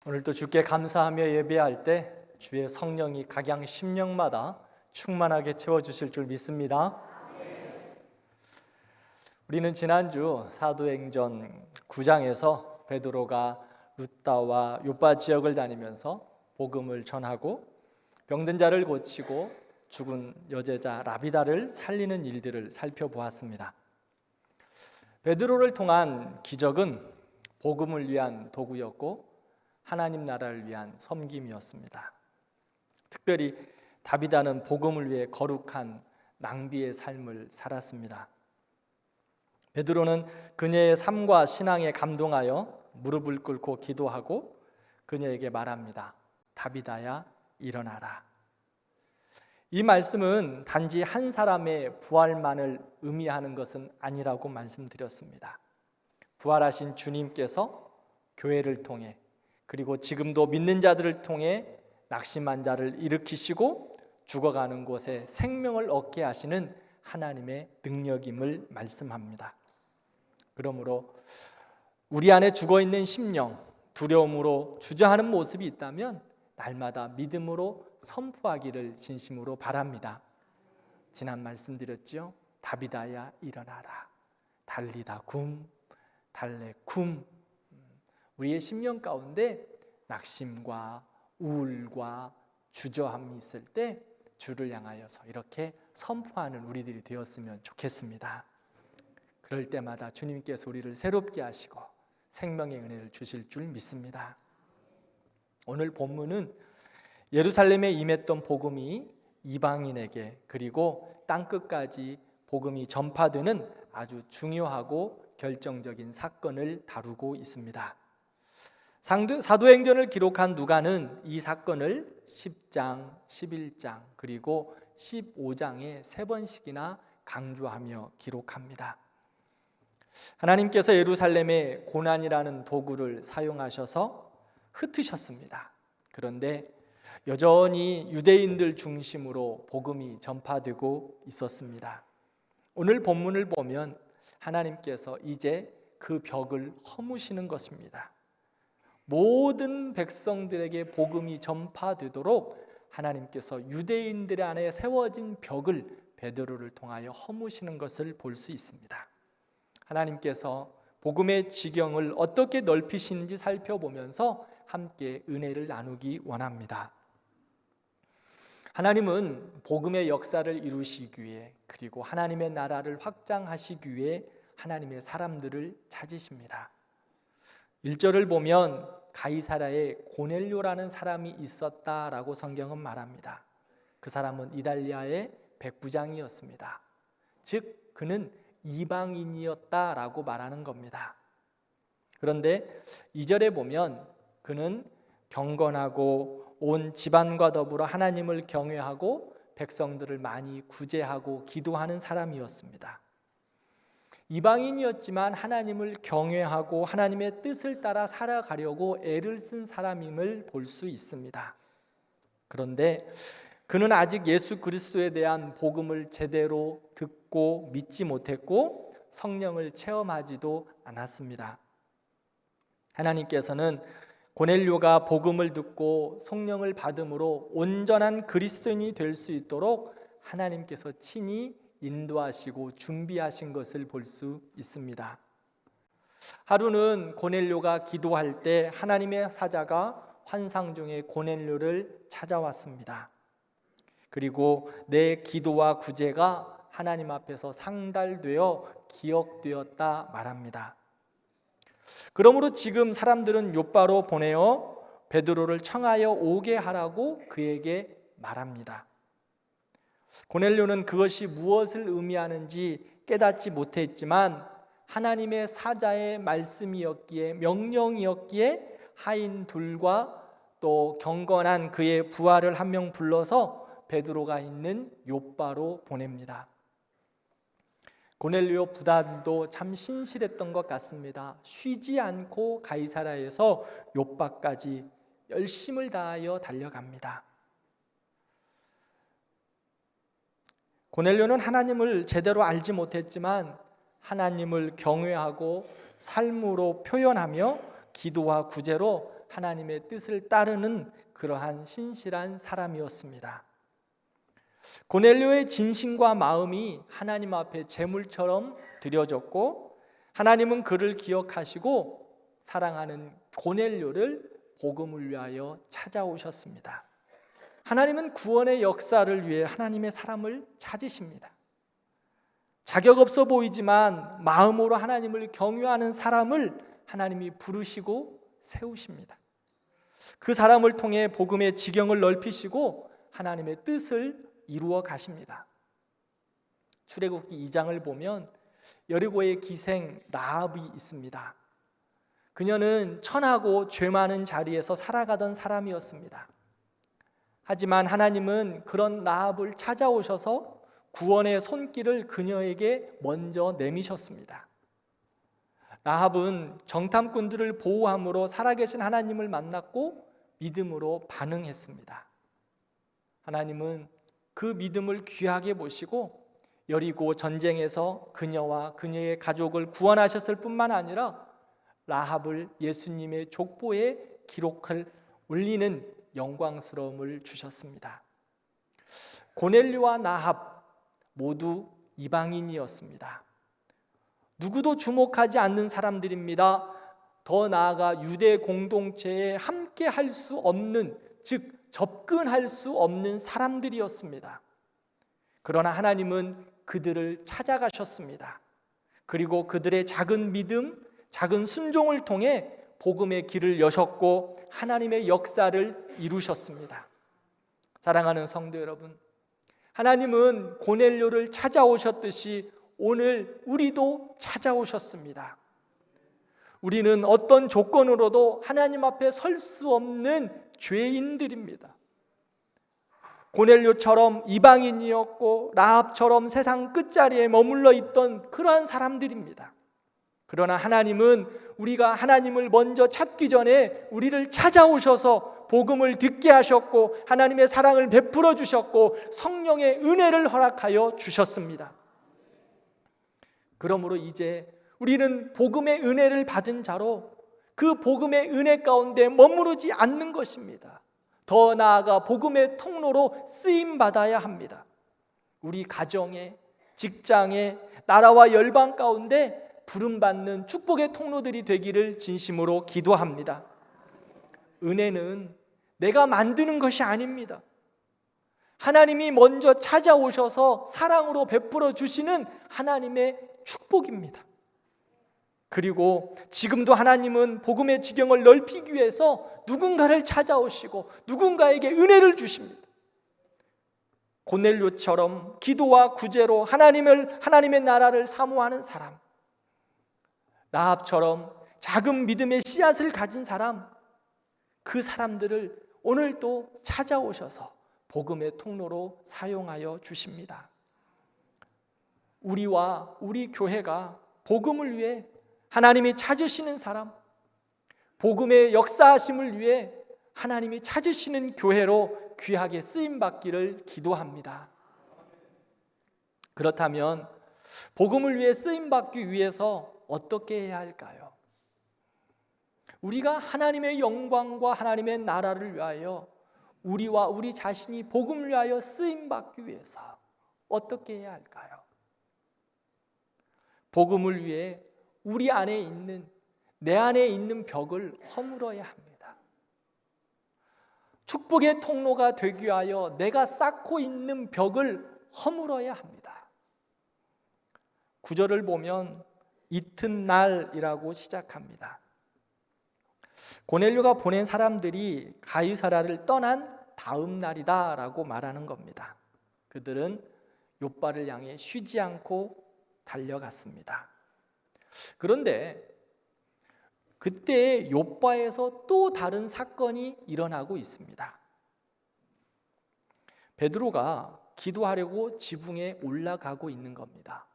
오늘도 주께 감사하며 예배할 때 주의 성령이 각양 심령마다 충만하게 채워주실 줄 믿습니다. 우리는 지난주 사도행전 9장에서 베드로가 루다와 요빠 지역을 다니면서 복음을 전하고 병든 자를 고치고 죽은 여제자 라비다를 살리는 일들을 살펴보았습니다. 베드로를 통한 기적은 복음을 위한 도구였고 하나님 나라를 위한 섬김이었습니다. 특별히 다비다는 복음을 위해 거룩한 낭비의 삶을 살았습니다. 베드로는 그녀의 삶과 신앙에 감동하여 무릎을 꿇고 기도하고 그녀에게 말합니다. 다비다야, 일어나라. 이 말씀은 단지 한 사람의 부활만을 의미하는 것은 아니라고 말씀드렸습니다. 부활하신 주님께서 교회를 통해 그리고 지금도 믿는 자들을 통해 낙심한 자를 일으키시고 죽어가는 곳에 생명을 얻게 하시는 하나님의 능력임을 말씀합니다. 그러므로 우리 안에 죽어있는 심령, 두려움으로 주저하는 모습이 있다면 날마다 믿음으로 선포하기를 진심으로 바랍니다. 지난 말씀드렸죠? 다비다야 일어나라. 달리다 굼, 달래 굼. 우리의 심령 가운데 낙심과 우울과 주저함이 있을 때 주를 향하여서 이렇게 선포하는 우리들이 되었으면 좋겠습니다. 그럴 때마다 주님께서 우리를 새롭게 하시고 생명의 은혜를 주실 줄 믿습니다. 오늘 본문은 예루살렘에 임했던 복음이 이방인에게 그리고 땅끝까지 복음이 전파되는 아주 중요하고 결정적인 사건을 다루고 있습니다. 사도행전을 기록한 누가는 이 사건을 10장, 11장 그리고 15장에 3번씩이나 강조하며 기록합니다. 하나님께서 예루살렘에 고난이라는 도구를 사용하셔서 흩으셨습니다. 그런데 여전히 유대인들 중심으로 복음이 전파되고 있었습니다. 오늘 본문을 보면 하나님께서 이제 그 벽을 허무시는 것입니다. 모든 백성들에게 복음이 전파되도록 하나님께서 유대인들 안에 세워진 벽을 베드로를 통하여 허무시는 것을 볼 수 있습니다. 하나님께서 복음의 지경을 어떻게 넓히시는지 살펴보면서 함께 은혜를 나누기 원합니다. 하나님은 복음의 역사를 이루시기 위해 그리고 하나님의 나라를 확장하시기 위해 하나님의 사람들을 찾으십니다. 1절을 보면 가이사랴에 고넬료라는 사람이 있었다라고 성경은 말합니다. 그 사람은 이달리아의 백부장이었습니다. 즉 그는 이방인이었다라고 말하는 겁니다. 그런데 2절에 보면 그는 경건하고 온 집안과 더불어 하나님을 경외하고 백성들을 많이 구제하고 기도하는 사람이었습니다. 이방인이었지만 하나님을 경외하고 하나님의 뜻을 따라 살아가려고 애를 쓴 사람임을 볼 수 있습니다. 그런데 그는 아직 예수 그리스도에 대한 복음을 제대로 듣고 믿지 못했고 성령을 체험하지도 않았습니다. 하나님께서는 고넬료가 복음을 듣고 성령을 받음으로 온전한 그리스도인이 될 수 있도록 하나님께서 친히 인도하시고 준비하신 것을 볼 수 있습니다. 하루는 고넬료가 기도할 때 하나님의 사자가 환상 중에 고넬료를 찾아왔습니다. 그리고 내 기도와 구제가 하나님 앞에서 상달되어 기억되었다 말합니다. 그러므로 지금 사람들은 요빠로 보내어 베드로를 청하여 오게 하라고 그에게 말합니다. 고넬료는 그것이 무엇을 의미하는지 깨닫지 못했지만 하나님의 사자의 말씀이었기에 명령이었기에 하인 둘과 또 경건한 그의 부하를 한 명 불러서 베드로가 있는 요빠로 보냅니다. 고넬료 부단도 참 신실했던 것 같습니다. 쉬지 않고 가이사랴에서 요빠까지 열심을 다하여 달려갑니다. 고넬료는 하나님을 제대로 알지 못했지만 하나님을 경외하고 삶으로 표현하며 기도와 구제로 하나님의 뜻을 따르는 그러한 신실한 사람이었습니다. 고넬료의 진심과 마음이 하나님 앞에 제물처럼 드려졌고, 하나님은 그를 기억하시고 사랑하는 고넬료를 복음을 위하여 찾아오셨습니다. 하나님은 구원의 역사를 위해 하나님의 사람을 찾으십니다. 자격 없어 보이지만 마음으로 하나님을 경유하는 사람을 하나님이 부르시고 세우십니다. 그 사람을 통해 복음의 지경을 넓히시고 하나님의 뜻을 이루어 가십니다. 출애굽기 2장을 보면 여리고의 기생 라합이 있습니다. 그녀는 천하고 죄 많은 자리에서 살아가던 사람이었습니다. 하지만 하나님은 그런 라합을 찾아오셔서 구원의 손길을 그녀에게 먼저 내미셨습니다. 라합은 정탐꾼들을 보호함으로 살아계신 하나님을 만났고 믿음으로 반응했습니다. 하나님은 그 믿음을 귀하게 보시고 여리고 전쟁에서 그녀와 그녀의 가족을 구원하셨을 뿐만 아니라 라합을 예수님의 족보에 기록을 올리는 영광스러움을 주셨습니다. 고넬료와 라합 모두 이방인이었습니다. 누구도 주목하지 않는 사람들입니다. 더 나아가 유대 공동체에 함께 할 수 없는, 즉 접근할 수 없는 사람들이었습니다. 그러나 하나님은 그들을 찾아가셨습니다. 그리고 그들의 작은 믿음, 작은 순종을 통해 복음의 길을 여셨고 하나님의 역사를 이루셨습니다. 사랑하는 성도 여러분, 하나님은 고넬료를 찾아오셨듯이 오늘 우리도 찾아오셨습니다. 우리는 어떤 조건으로도 하나님 앞에 설 수 없는 죄인들입니다. 고넬료처럼 이방인이었고 라합처럼 세상 끝자리에 머물러 있던 그러한 사람들입니다. 그러나 하나님은 우리가 하나님을 먼저 찾기 전에 우리를 찾아오셔서 복음을 듣게 하셨고 하나님의 사랑을 베풀어 주셨고 성령의 은혜를 허락하여 주셨습니다. 그러므로 이제 우리는 복음의 은혜를 받은 자로 그 복음의 은혜 가운데 머무르지 않는 것입니다. 더 나아가 복음의 통로로 쓰임받아야 합니다. 우리 가정에, 직장에, 나라와 열방 가운데 부름받는 축복의 통로들이 되기를 진심으로 기도합니다. 은혜는 내가 만드는 것이 아닙니다. 하나님이 먼저 찾아오셔서 사랑으로 베풀어 주시는 하나님의 축복입니다. 그리고 지금도 하나님은 복음의 지경을 넓히기 위해서 누군가를 찾아오시고 누군가에게 은혜를 주십니다. 고넬료처럼 기도와 구제로 하나님의 나라를 사모하는 사람, 라합처럼 작은 믿음의 씨앗을 가진 사람, 그 사람들을 오늘도 찾아오셔서 복음의 통로로 사용하여 주십니다. 우리와 우리 교회가 복음을 위해 하나님이 찾으시는 사람, 복음의 역사하심을 위해 하나님이 찾으시는 교회로 귀하게 쓰임받기를 기도합니다. 그렇다면 복음을 위해 쓰임받기 위해서 어떻게 해야 할까요? 우리가 하나님의 영광과 하나님의 나라를 위하여 우리와 우리 자신이 복음을 위하여 쓰임받기 위해서 어떻게 해야 할까요? 복음을 위해 우리 안에 있는, 내 안에 있는 벽을 허물어야 합니다. 축복의 통로가 되기 위하여 내가 쌓고 있는 벽을 허물어야 합니다. 구절을 보면 이튿날이라고 시작합니다. 고넬료가 보낸 사람들이 가이사랴를 떠난 다음 날이다라고 말하는 겁니다. 그들은 욥바를 향해 쉬지 않고 달려갔습니다. 그런데 그때 욥바에서 또 다른 사건이 일어나고 있습니다. 베드로가 기도하려고 지붕에 올라가고 있는 겁니다.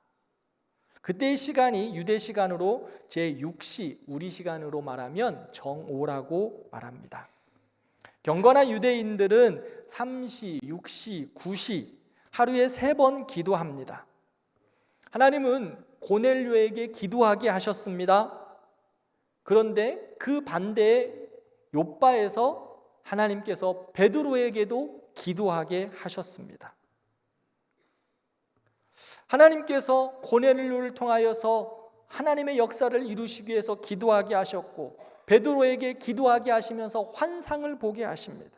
그때의 시간이 유대 시간으로 제6시, 우리 시간으로 말하면 정오라고 말합니다. 경건한 유대인들은 3시, 6시, 9시 하루에 3번 기도합니다. 하나님은 고넬료에게 기도하게 하셨습니다. 그런데 그 반대에 욥바에서 하나님께서 베드로에게도 기도하게 하셨습니다. 하나님께서 고넬료를 통하여서 하나님의 역사를 이루시기 위해서 기도하게 하셨고, 베드로에게 기도하게 하시면서 환상을 보게 하십니다.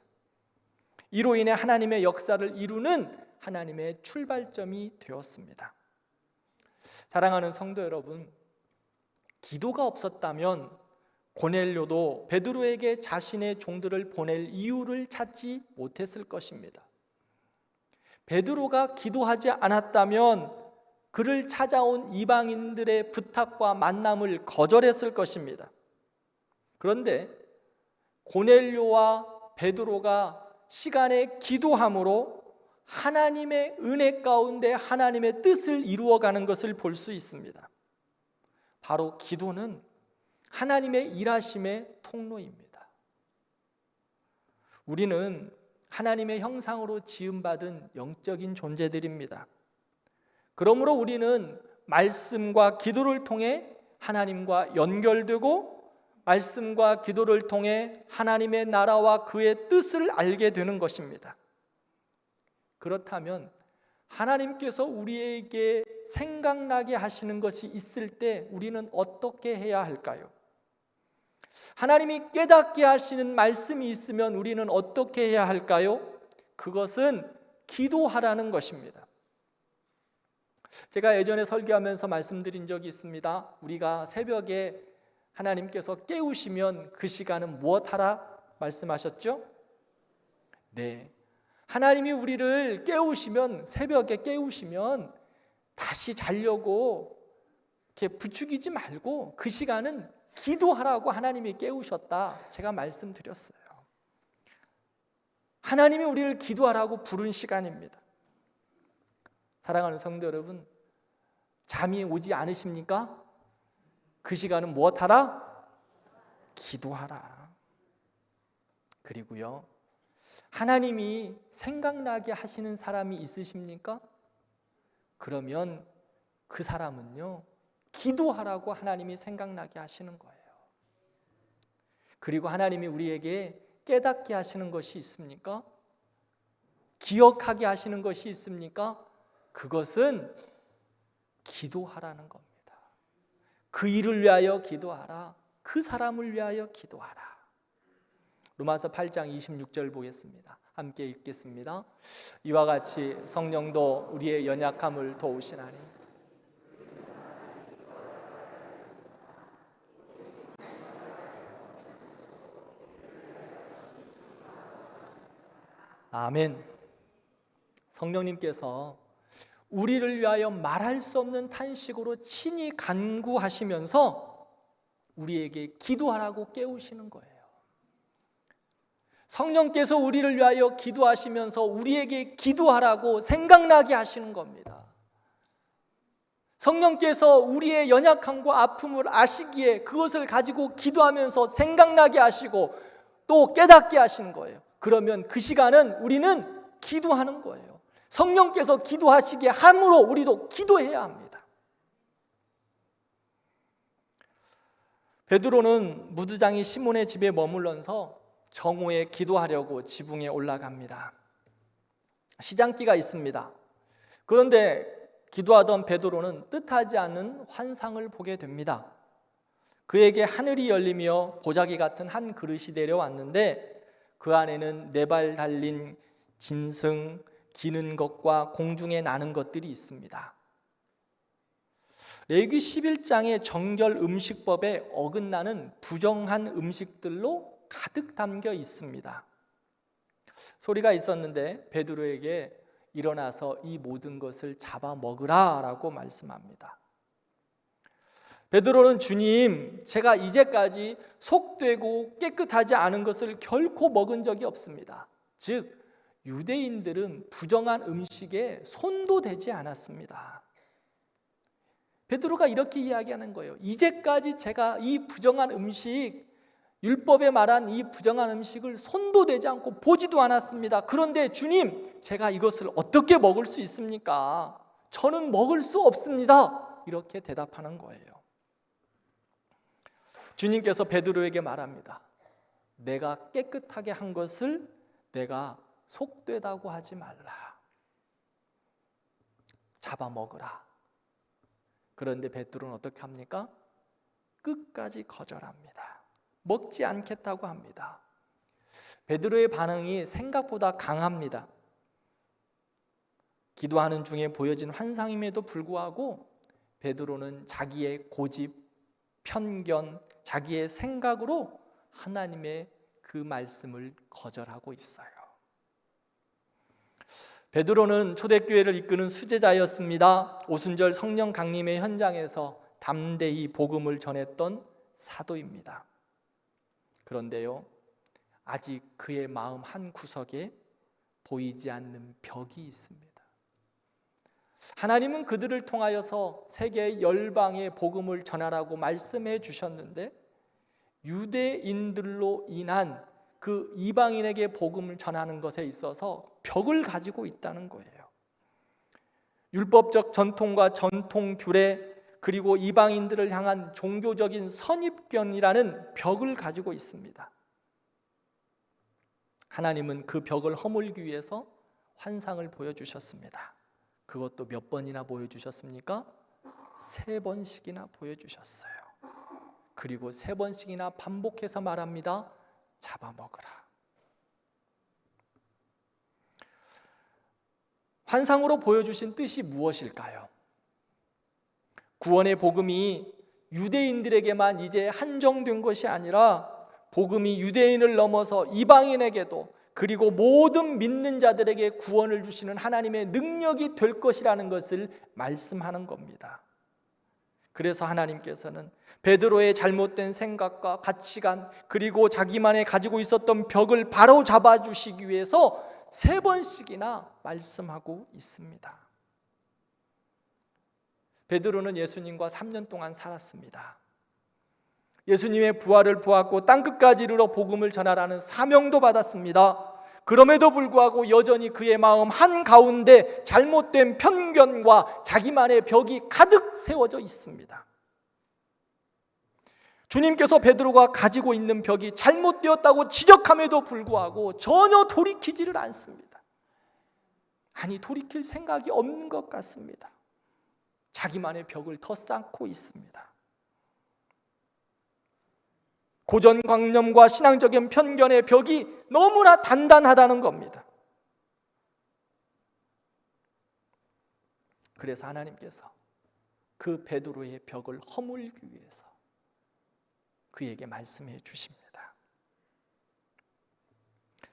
이로 인해 하나님의 역사를 이루는 하나님의 출발점이 되었습니다. 사랑하는 성도 여러분, 기도가 없었다면 고넬료도 베드로에게 자신의 종들을 보낼 이유를 찾지 못했을 것입니다. 베드로가 기도하지 않았다면 그를 찾아온 이방인들의 부탁과 만남을 거절했을 것입니다. 그런데 고넬료와 베드로가 시간에 기도함으로 하나님의 은혜 가운데 하나님의 뜻을 이루어가는 것을 볼 수 있습니다. 바로 기도는 하나님의 일하심의 통로입니다. 우리는 하나님의 형상으로 지음받은 영적인 존재들입니다. 그러므로 우리는 말씀과 기도를 통해 하나님과 연결되고, 말씀과 기도를 통해 하나님의 나라와 그의 뜻을 알게 되는 것입니다. 그렇다면 하나님께서 우리에게 생각나게 하시는 것이 있을 때 우리는 어떻게 해야 할까요? 하나님이 깨닫게 하시는 말씀이 있으면 우리는 어떻게 해야 할까요? 그것은 기도하라는 것입니다. 제가 예전에 설교하면서 말씀드린 적이 있습니다. 우리가 새벽에 하나님께서 깨우시면 그 시간은 무엇하라 말씀하셨죠? 네, 하나님이 우리를 깨우시면, 새벽에 깨우시면 다시 자려고 이렇게 부추기지 말고 그 시간은 기도하라고 하나님이 깨우셨다, 제가 말씀드렸어요. 하나님이 우리를 기도하라고 부른 시간입니다. 사랑하는 성도 여러분, 잠이 오지 않으십니까? 그 시간은 무엇하라? 기도하라. 그리고요, 하나님이 생각나게 하시는 사람이 있으십니까? 그러면 그 사람은요, 기도하라고 하나님이 생각나게 하시는 거예요. 그리고 하나님이 우리에게 깨닫게 하시는 것이 있습니까? 기억하게 하시는 것이 있습니까? 그것은 기도하라는 겁니다. 그 일을 위하여 기도하라. 그 사람을 위하여 기도하라. 로마서 8장 26절 보겠습니다. 함께 읽겠습니다. 이와 같이 성령도 우리의 연약함을 도우시나니 아멘. 성령님께서 우리를 위하여 말할 수 없는 탄식으로 친히 간구하시면서 우리에게 기도하라고 깨우시는 거예요. 성령께서 우리를 위하여 기도하시면서 우리에게 기도하라고 생각나게 하시는 겁니다. 성령께서 우리의 연약함과 아픔을 아시기에 그것을 가지고 기도하면서 생각나게 하시고 또 깨닫게 하시는 거예요. 그러면 그 시간은 우리는 기도하는 거예요. 성령께서 기도하시게 함으로 우리도 기도해야 합니다. 베드로는 무두장이 시몬의 집에 머물러서 정오에 기도하려고 지붕에 올라갑니다. 시장기가 있습니다. 그런데 기도하던 베드로는 뜻하지 않은 환상을 보게 됩니다. 그에게 하늘이 열리며 보자기 같은 한 그릇이 내려왔는데 그 안에는 네 발 달린 짐승, 기는 것과 공중에 나는 것들이 있습니다. 레위기 11장의 정결 음식법에 어긋나는 부정한 음식들로 가득 담겨 있습니다. 소리가 있었는데 베드로에게 일어나서 이 모든 것을 잡아 먹으라 라고 말씀합니다. 베드로는 주님, 제가 이제까지 속되고 깨끗하지 않은 것을 결코 먹은 적이 없습니다. 즉 유대인들은 부정한 음식에 손도 대지 않았습니다. 베드로가 이렇게 이야기하는 거예요. 이제까지 제가 이 부정한 음식, 율법에 말한 이 부정한 음식을 손도 대지 않고 보지도 않았습니다. 그런데 주님, 제가 이것을 어떻게 먹을 수 있습니까? 저는 먹을 수 없습니다. 이렇게 대답하는 거예요. 주님께서 베드로에게 말합니다. 내가 깨끗하게 한 것을 내가 속되다고 하지 말라. 잡아먹으라. 그런데 베드로는 어떻게 합니까? 끝까지 거절합니다. 먹지 않겠다고 합니다. 베드로의 반응이 생각보다 강합니다. 기도하는 중에 보여진 환상임에도 불구하고 베드로는 자기의 고집, 편견, 자기의 생각으로 하나님의 그 말씀을 거절하고 있어요. 베드로는 초대교회를 이끄는 수제자였습니다. 오순절 성령 강림의 현장에서 담대히 복음을 전했던 사도입니다. 그런데요, 아직 그의 마음 한 구석에 보이지 않는 벽이 있습니다. 하나님은 그들을 통하여서 세계 열방에 복음을 전하라고 말씀해 주셨는데 유대인들로 인한 그 이방인에게 복음을 전하는 것에 있어서 벽을 가지고 있다는 거예요. 율법적 전통과 전통 규례, 그리고 이방인들을 향한 종교적인 선입견이라는 벽을 가지고 있습니다. 하나님은 그 벽을 허물기 위해서 환상을 보여주셨습니다. 그것도 몇 번이나 보여주셨습니까? 3번씩이나 보여주셨어요. 그리고 3번씩이나 반복해서 말합니다. 잡아먹으라. 환상으로 보여주신 뜻이 무엇일까요? 구원의 복음이 유대인들에게만 이제 한정된 것이 아니라 복음이 유대인을 넘어서 이방인에게도, 그리고 모든 믿는 자들에게 구원을 주시는 하나님의 능력이 될 것이라는 것을 말씀하는 겁니다. 그래서 하나님께서는 베드로의 잘못된 생각과 가치관, 그리고 자기만의 가지고 있었던 벽을 바로 잡아주시기 위해서 3번씩이나 말씀하고 있습니다. 베드로는 예수님과 3년 동안 살았습니다. 예수님의 부활을 보았고 땅끝까지 이르러 복음을 전하라는 사명도 받았습니다. 그럼에도 불구하고 여전히 그의 마음 한가운데 잘못된 편견과 자기만의 벽이 가득 세워져 있습니다. 주님께서 베드로가 가지고 있는 벽이 잘못되었다고 지적함에도 불구하고 전혀 돌이키지를 않습니다. 아니, 돌이킬 생각이 없는 것 같습니다. 자기만의 벽을 더 쌓고 있습니다. 고전관념과 신앙적인 편견의 벽이 너무나 단단하다는 겁니다. 그래서 하나님께서 그 베드로의 벽을 허물기 위해서 그에게 말씀해 주십니다.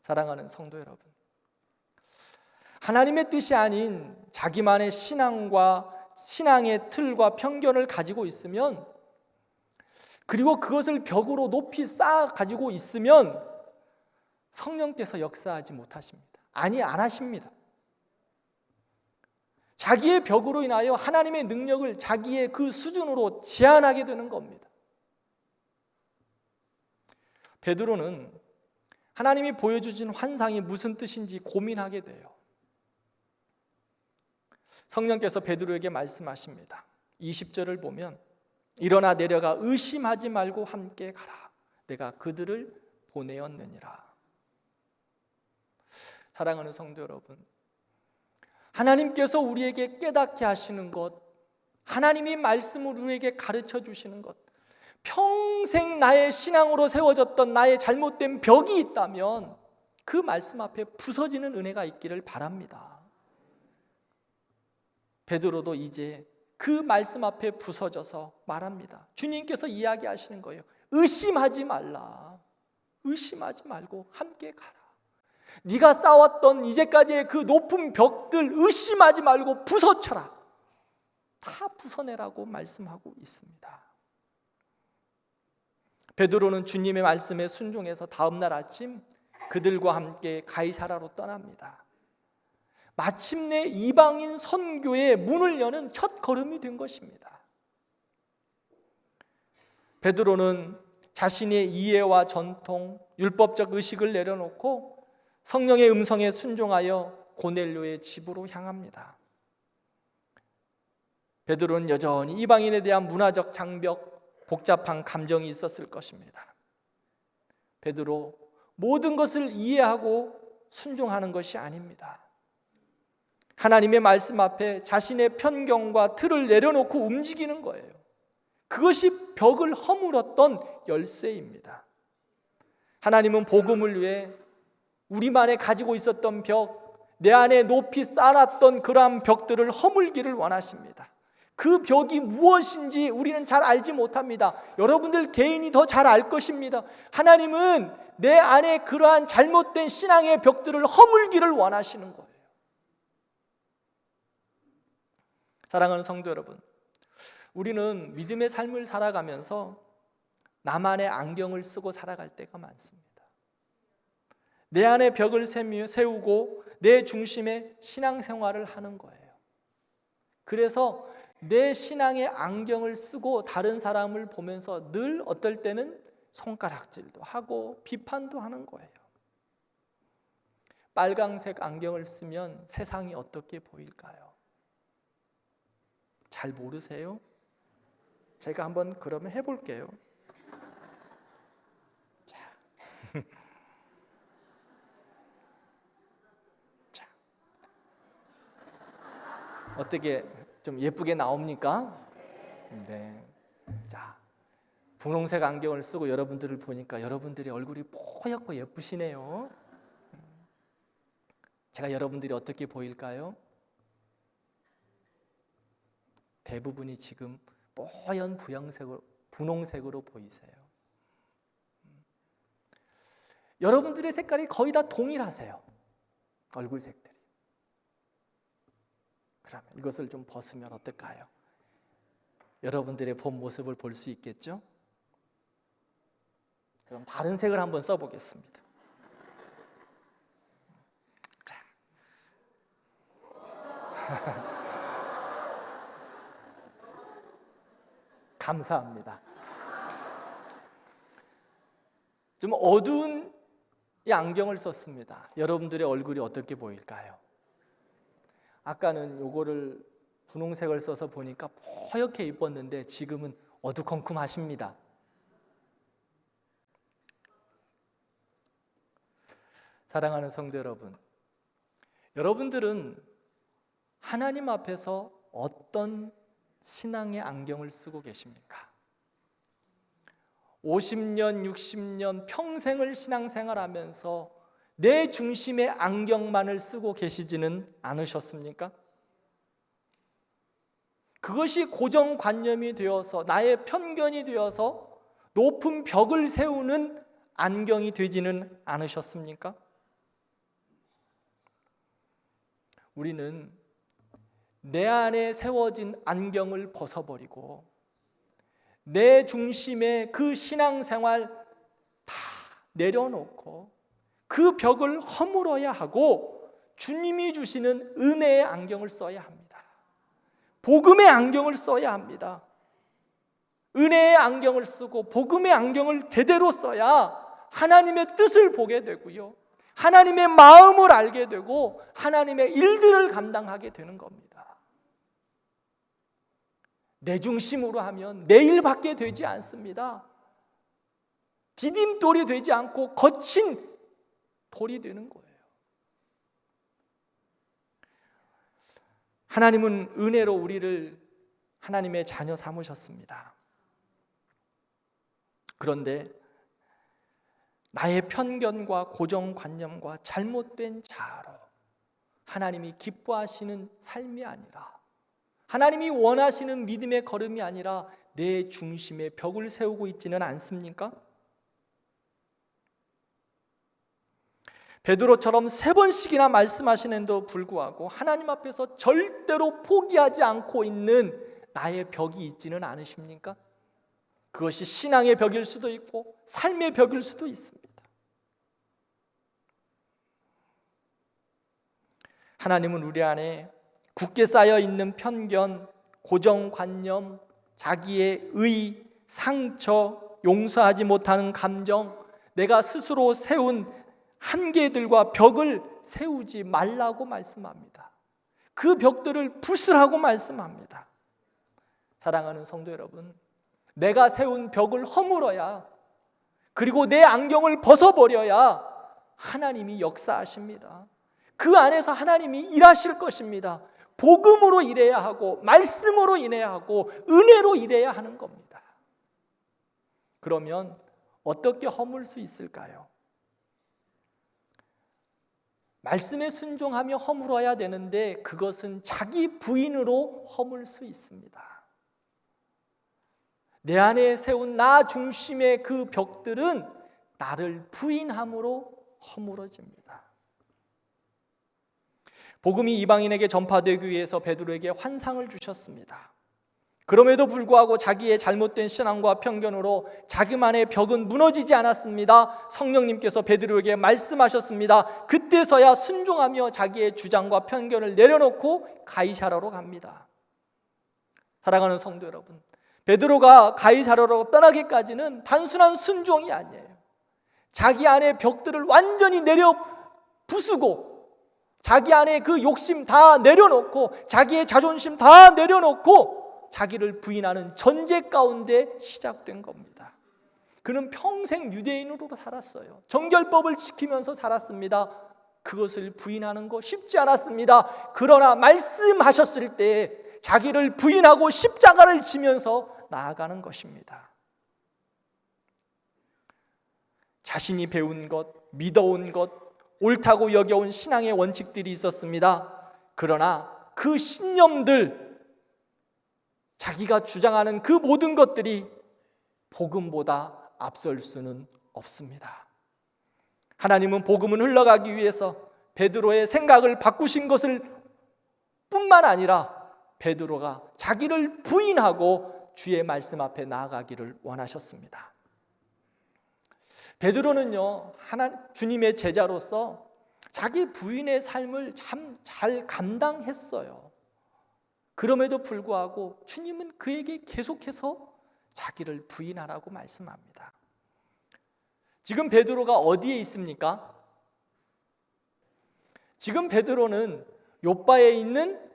사랑하는 성도 여러분, 하나님의 뜻이 아닌 자기만의 신앙의 틀과 편견을 가지고 있으면, 그리고 그것을 벽으로 높이 쌓아 가지고 있으면 성령께서 역사하지 못하십니다. 아니, 안 하십니다. 자기의 벽으로 인하여 하나님의 능력을 자기의 그 수준으로 제한하게 되는 겁니다. 베드로는 하나님이 보여주신 환상이 무슨 뜻인지 고민하게 돼요. 성령께서 베드로에게 말씀하십니다. 20절을 보면 일어나 내려가 의심하지 말고 함께 가라. 내가 그들을 보내었느니라. 사랑하는 성도 여러분, 하나님께서 우리에게 깨닫게 하시는 것, 하나님이 말씀을 우리에게 가르쳐 주시는 것, 평생 나의 신앙으로 세워졌던 나의 잘못된 벽이 있다면 그 말씀 앞에 부서지는 은혜가 있기를 바랍니다. 베드로도 이제 그 말씀 앞에 부서져서 말합니다. 주님께서 이야기하시는 거예요. 의심하지 말라. 의심하지 말고 함께 가라. 네가 쌓았던 이제까지의 그 높은 벽들 의심하지 말고 부서쳐라. 다 부서내라고 말씀하고 있습니다. 베드로는 주님의 말씀에 순종해서 다음날 아침 그들과 함께 가이사라로 떠납니다. 마침내 이방인 선교의 문을 여는 첫 걸음이 된 것입니다. 베드로는 자신의 이해와 전통, 율법적 의식을 내려놓고 성령의 음성에 순종하여 고넬료의 집으로 향합니다. 베드로는 여전히 이방인에 대한 문화적 장벽, 복잡한 감정이 있었을 것입니다. 베드로, 모든 것을 이해하고 순종하는 것이 아닙니다. 하나님의 말씀 앞에 자신의 편견과 틀을 내려놓고 움직이는 거예요. 그것이 벽을 허물었던 열쇠입니다. 하나님은 복음을 위해 우리만에 가지고 있었던 벽, 내 안에 높이 쌓아놨던 그러한 벽들을 허물기를 원하십니다. 그 벽이 무엇인지 우리는 잘 알지 못합니다. 여러분들 개인이 더 잘 알 것입니다. 하나님은 내 안에 그러한 잘못된 신앙의 벽들을 허물기를 원하시는 거예요. 사랑하는 성도 여러분, 우리는 믿음의 삶을 살아가면서 나만의 안경을 쓰고 살아갈 때가 많습니다. 내 안에 벽을 세우고 내 중심에 신앙생활을 하는 거예요. 그래서 내 신앙의 안경을 쓰고 다른 사람을 보면서 늘 어떨 때는 손가락질도 하고 비판도 하는 거예요. 빨강색 안경을 쓰면 세상이 어떻게 보일까요? 잘 모르세요? 제가 한번 그러면 해볼게요. 자. 어떻게 좀 예쁘게 나옵니까? 네. 자, 분홍색 안경을 쓰고 여러분들을 보니까 여러분들의 얼굴이 뽀얗고 예쁘시네요. 제가 여러분들이 어떻게 보일까요? 대부분이 지금 뽀얀 분홍색으로 보이세요. 여러분들의 색깔이 거의 다 동일하세요. 얼굴 색들이. 그러면 이것을 좀 벗으면 어떨까요? 여러분들의 본 모습을 볼 수 있겠죠? 그럼 다른 색을 한번 써보겠습니다. 자. 감사합니다. 좀 어두운 이 안경을 썼습니다. 여러분들의 얼굴이 어떻게 보일까요? 아까는 요거를 분홍색을 써서 보니까 뽀얗게 이뻤는데 지금은 어두컴컴하십니다. 사랑하는 성도 여러분, 여러분들은 하나님 앞에서 어떤 신앙의 안경을 쓰고 계십니까? 50년, 60년 평생을 신앙생활하면서 내 중심의 안경만을 쓰고 계시지는 않으셨습니까? 그것이 고정관념이 되어서 나의 편견이 되어서 높은 벽을 세우는 안경이 되지는 않으셨습니까? 우리는 내 안에 세워진 안경을 벗어버리고 내 중심의 그 신앙생활 다 내려놓고 그 벽을 허물어야 하고 주님이 주시는 은혜의 안경을 써야 합니다. 복음의 안경을 써야 합니다. 은혜의 안경을 쓰고 복음의 안경을 제대로 써야 하나님의 뜻을 보게 되고요, 하나님의 마음을 알게 되고 하나님의 일들을 감당하게 되는 겁니다. 내 중심으로 하면 내 일밖에 되지 않습니다. 디딤돌이 되지 않고 거친 돌이 되는 거예요. 하나님은 은혜로 우리를 하나님의 자녀 삼으셨습니다. 그런데 나의 편견과 고정관념과 잘못된 자아로 하나님이 기뻐하시는 삶이 아니라, 하나님이 원하시는 믿음의 걸음이 아니라 내 중심에 벽을 세우고 있지는 않습니까? 베드로처럼 3번씩이나 말씀하시는데도 불구하고 하나님 앞에서 절대로 포기하지 않고 있는 나의 벽이 있지는 않으십니까? 그것이 신앙의 벽일 수도 있고 삶의 벽일 수도 있습니다. 하나님은 우리 안에 굳게 쌓여 있는 편견, 고정관념, 자기의 의, 상처, 용서하지 못하는 감정, 내가 스스로 세운 한계들과 벽을 세우지 말라고 말씀합니다. 그 벽들을 부수라고 말씀합니다. 사랑하는 성도 여러분, 내가 세운 벽을 허물어야 그리고 내 안경을 벗어버려야 하나님이 역사하십니다. 그 안에서 하나님이 일하실 것입니다. 복음으로 일해야 하고 말씀으로 일해야 하고 은혜로 일해야 하는 겁니다. 그러면 어떻게 허물 수 있을까요? 말씀에 순종하며 허물어야 되는데 그것은 자기 부인으로 허물 수 있습니다. 내 안에 세운 나 중심의 그 벽들은 나를 부인함으로 허물어집니다. 복음이 이방인에게 전파되기 위해서 베드로에게 환상을 주셨습니다. 그럼에도 불구하고 자기의 잘못된 신앙과 편견으로 자기만의 벽은 무너지지 않았습니다. 성령님께서 베드로에게 말씀하셨습니다. 그때서야 순종하며 자기의 주장과 편견을 내려놓고 가이사랴로 갑니다. 사랑하는 성도 여러분, 베드로가 가이사랴로 떠나기까지는 단순한 순종이 아니에요. 자기 안의 벽들을 완전히 내려 부수고 자기 안에 그 욕심 다 내려놓고 자기의 자존심 다 내려놓고 자기를 부인하는 전제 가운데 시작된 겁니다. 그는 평생 유대인으로 살았어요. 정결법을 지키면서 살았습니다. 그것을 부인하는 거 쉽지 않았습니다. 그러나 말씀하셨을 때 자기를 부인하고 십자가를 지면서 나아가는 것입니다. 자신이 배운 것, 믿어온 것, 옳다고 여겨온 신앙의 원칙들이 있었습니다. 그러나 그 신념들, 자기가 주장하는 그 모든 것들이 복음보다 앞설 수는 없습니다. 하나님은 복음은 흘러가기 위해서 베드로의 생각을 바꾸신 것을 뿐만 아니라 베드로가 자기를 부인하고 주의 말씀 앞에 나아가기를 원하셨습니다. 베드로는요, 주님의 제자로서 자기 부인의 삶을 참 잘 감당했어요. 그럼에도 불구하고 주님은 그에게 계속해서 자기를 부인하라고 말씀합니다. 지금 베드로가 어디에 있습니까? 지금 베드로는 욥바에 있는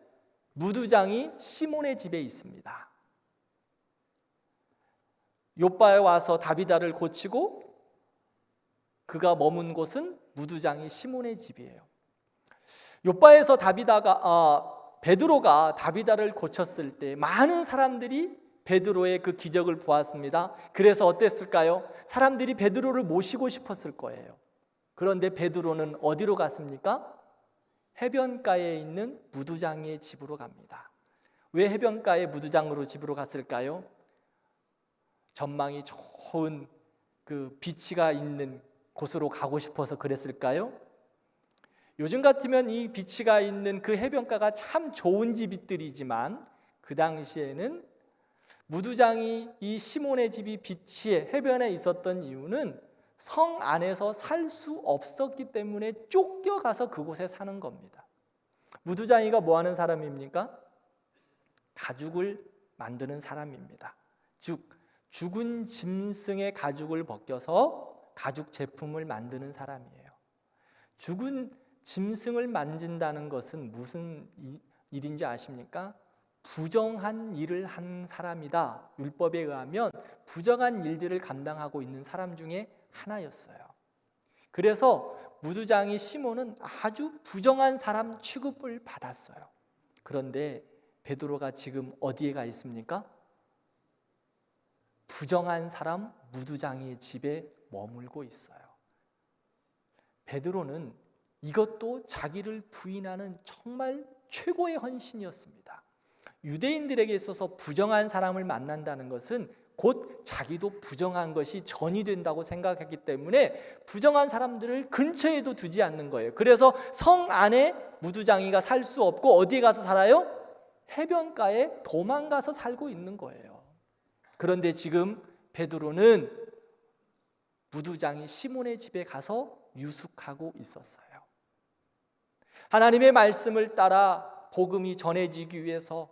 무두장이 시몬의 집에 있습니다. 욥바에 와서 다비다를 고치고 그가 머문 곳은 무두장이 시몬의 집이에요. 욥바에서 베드로가 다비다를 고쳤을 때 많은 사람들이 베드로의 그 기적을 보았습니다. 그래서 어땠을까요? 사람들이 베드로를 모시고 싶었을 거예요. 그런데 베드로는 어디로 갔습니까? 해변가에 있는 무두장의 집으로 갑니다. 왜 해변가의 무두장으로 집으로 갔을까요? 전망이 좋은 그 비치가 있는 곳으로 가고 싶어서 그랬을까요? 요즘 같으면 이 비치가 있는 그 해변가가 참 좋은 집들이지만 그 당시에는 무두장이 이 시몬의 집이 비치에 해변에 있었던 이유는 성 안에서 살 수 없었기 때문에 쫓겨가서 그곳에 사는 겁니다. 무두장이가 뭐 하는 사람입니까? 가죽을 만드는 사람입니다. 즉 죽은 짐승의 가죽을 벗겨서 가죽 제품을 만드는 사람이에요. 죽은 짐승을 만진다는 것은 무슨 일인지 아십니까? 부정한 일을 한 사람이다. 율법에 의하면 부정한 일들을 감당하고 있는 사람 중에 하나였어요. 그래서 무두장이 시몬은 아주 부정한 사람 취급을 받았어요. 그런데 베드로가 지금 어디에 가 있습니까? 부정한 사람 무두장이의 집에 머물고 있어요. 베드로는 이것도 자기를 부인하는 정말 최고의 헌신이었습니다. 유대인들에게 있어서 부정한 사람을 만난다는 것은 곧 자기도 부정한 것이 전이 된다고 생각했기 때문에 부정한 사람들을 근처에도 두지 않는 거예요. 그래서 성 안에 무두장이가 살 수 없고 어디에 가서 살아요? 해변가에 도망가서 살고 있는 거예요. 그런데 지금 베드로는 무두장이 시몬의 집에 가서 유숙하고 있었어요. 하나님의 말씀을 따라 복음이 전해지기 위해서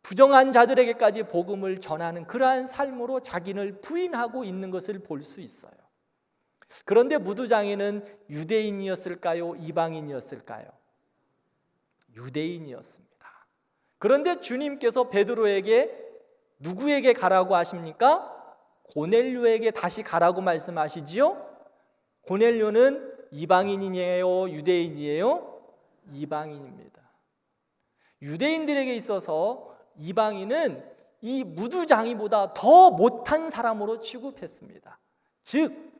부정한 자들에게까지 복음을 전하는 그러한 삶으로 자기를 부인하고 있는 것을 볼 수 있어요. 그런데 무두장이는 유대인이었을까요? 이방인이었을까요? 유대인이었습니다. 그런데 주님께서 베드로에게 누구에게 가라고 하십니까? 고넬료에게 다시 가라고 말씀하시지요? 고넬료는 이방인이에요? 유대인이에요? 이방인입니다. 유대인들에게 있어서 이방인은 이 무두장이보다 더 못한 사람으로 취급했습니다. 즉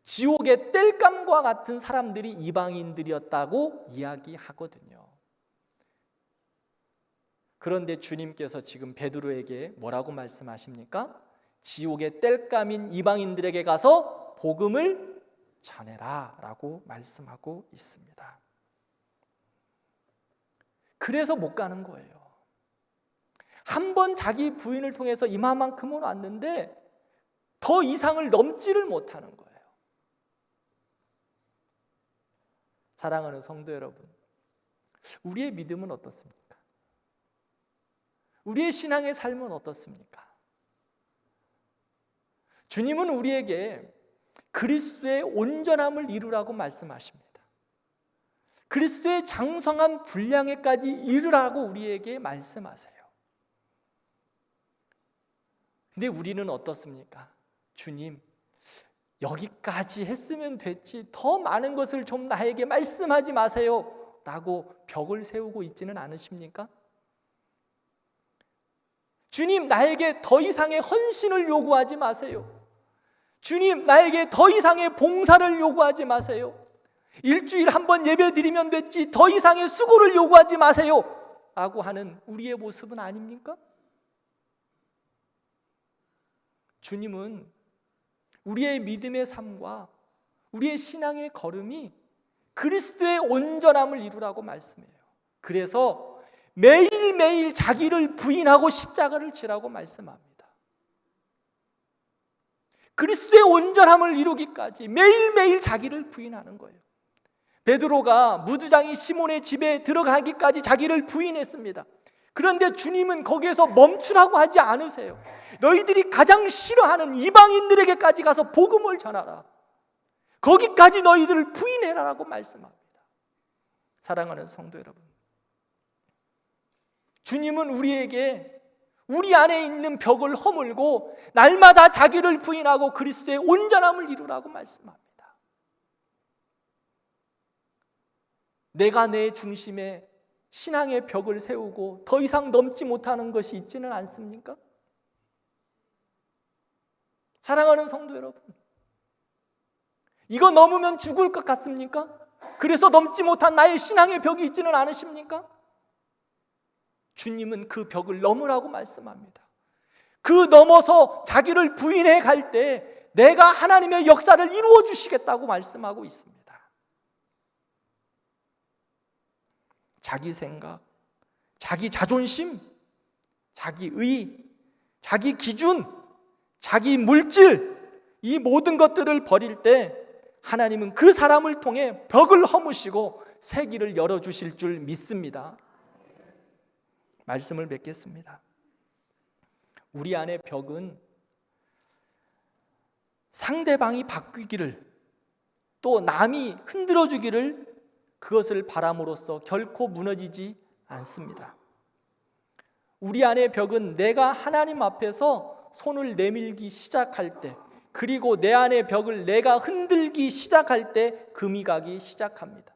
지옥의 땔감과 같은 사람들이 이방인들이었다고 이야기하거든요. 그런데 주님께서 지금 베드로에게 뭐라고 말씀하십니까? 지옥의 땔감인 이방인들에게 가서 복음을 전해라 라고 말씀하고 있습니다. 그래서 못 가는 거예요. 한 번 자기 부인을 통해서 이만큼은 왔는데 더 이상을 넘지를 못하는 거예요. 사랑하는 성도 여러분, 우리의 믿음은 어떻습니까? 우리의 신앙의 삶은 어떻습니까? 주님은 우리에게 그리스도의 온전함을 이루라고 말씀하십니다. 그리스도의 장성한 분량에까지 이르라고 우리에게 말씀하세요. 근데 우리는 어떻습니까? 주님, 여기까지 했으면 됐지, 더 많은 것을 좀 나에게 말씀하지 마세요 라고 벽을 세우고 있지는 않으십니까? 주님, 나에게 더 이상의 헌신을 요구하지 마세요. 주님, 나에게 더 이상의 봉사를 요구하지 마세요. 일주일에 한 번 예배 드리면 됐지 더 이상의 수고를 요구하지 마세요 라고 하는 우리의 모습은 아닙니까? 주님은 우리의 믿음의 삶과 우리의 신앙의 걸음이 그리스도의 온전함을 이루라고 말씀해요. 그래서 매일매일 자기를 부인하고 십자가를 지라고 말씀합니다. 그리스도의 온전함을 이루기까지 매일매일 자기를 부인하는 거예요. 베드로가 무두장이 시몬의 집에 들어가기까지 자기를 부인했습니다. 그런데 주님은 거기에서 멈추라고 하지 않으세요. 너희들이 가장 싫어하는 이방인들에게까지 가서 복음을 전하라. 거기까지 너희들을 부인해라라고 말씀합니다. 사랑하는 성도 여러분, 주님은 우리에게 우리 안에 있는 벽을 허물고 날마다 자기를 부인하고 그리스도의 온전함을 이루라고 말씀합니다. 내가 내 중심에 신앙의 벽을 세우고 더 이상 넘지 못하는 것이 있지는 않습니까? 사랑하는 성도 여러분, 이거 넘으면 죽을 것 같습니까? 그래서 넘지 못한 나의 신앙의 벽이 있지는 않으십니까? 주님은 그 벽을 넘으라고 말씀합니다. 그 넘어서 자기를 부인해 갈 때 내가 하나님의 역사를 이루어 주시겠다고 말씀하고 있습니다. 자기 생각, 자기 자존심, 자기 의, 자기 기준, 자기 물질, 이 모든 것들을 버릴 때 하나님은 그 사람을 통해 벽을 허무시고 새 길을 열어주실 줄 믿습니다. 말씀을 맺겠습니다. 우리 안의 벽은 상대방이 바뀌기를, 또 남이 흔들어주기를 그것을 바람으로써 결코 무너지지 않습니다. 우리 안의 벽은 내가 하나님 앞에서 손을 내밀기 시작할 때, 그리고 내 안의 벽을 내가 흔들기 시작할 때 금이 가기 시작합니다.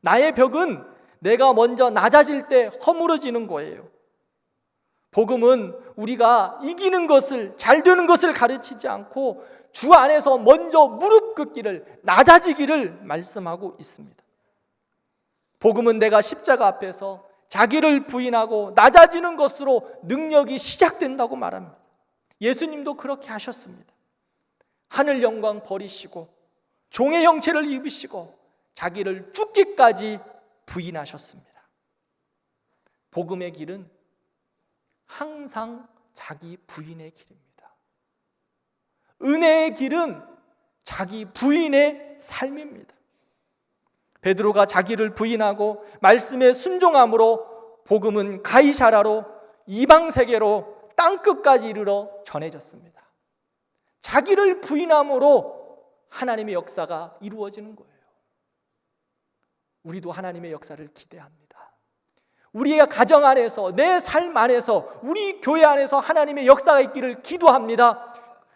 나의 벽은 내가 먼저 낮아질 때 허물어지는 거예요. 복음은 우리가 이기는 것을, 잘 되는 것을 가르치지 않고 주 안에서 먼저 무릎 꿇기를, 낮아지기를 말씀하고 있습니다. 복음은 내가 십자가 앞에서 자기를 부인하고 낮아지는 것으로 능력이 시작된다고 말합니다. 예수님도 그렇게 하셨습니다. 하늘 영광 버리시고 종의 형체를 입으시고 자기를 죽기까지 부인하셨습니다. 복음의 길은 항상 자기 부인의 길입니다. 은혜의 길은 자기 부인의 삶입니다. 베드로가 자기를 부인하고 말씀에 순종함으로 복음은 가이사라로, 이방 세계로, 땅끝까지 이르러 전해졌습니다. 자기를 부인함으로 하나님의 역사가 이루어지는 거예요. 우리도 하나님의 역사를 기대합니다. 우리의 가정 안에서, 내 삶 안에서, 우리 교회 안에서 하나님의 역사가 있기를 기도합니다.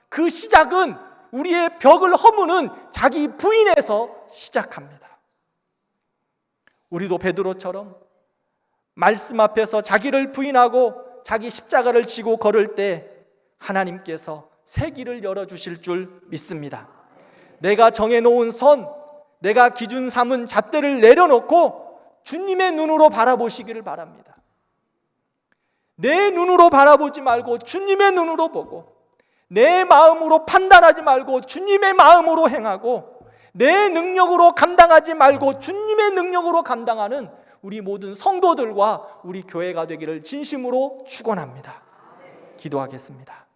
그 시작은 우리의 벽을 허무는 자기 부인에서 시작합니다. 우리도 베드로처럼 말씀 앞에서 자기를 부인하고 자기 십자가를 지고 걸을 때 하나님께서 새 길을 열어주실 줄 믿습니다. 내가 정해놓은 선, 내가 기준 삼은 잣대를 내려놓고 주님의 눈으로 바라보시기를 바랍니다. 내 눈으로 바라보지 말고 주님의 눈으로 보고, 내 마음으로 판단하지 말고 주님의 마음으로 행하고, 내 능력으로 감당하지 말고 주님의 능력으로 감당하는 우리 모든 성도들과 우리 교회가 되기를 진심으로 축원합니다. 기도하겠습니다.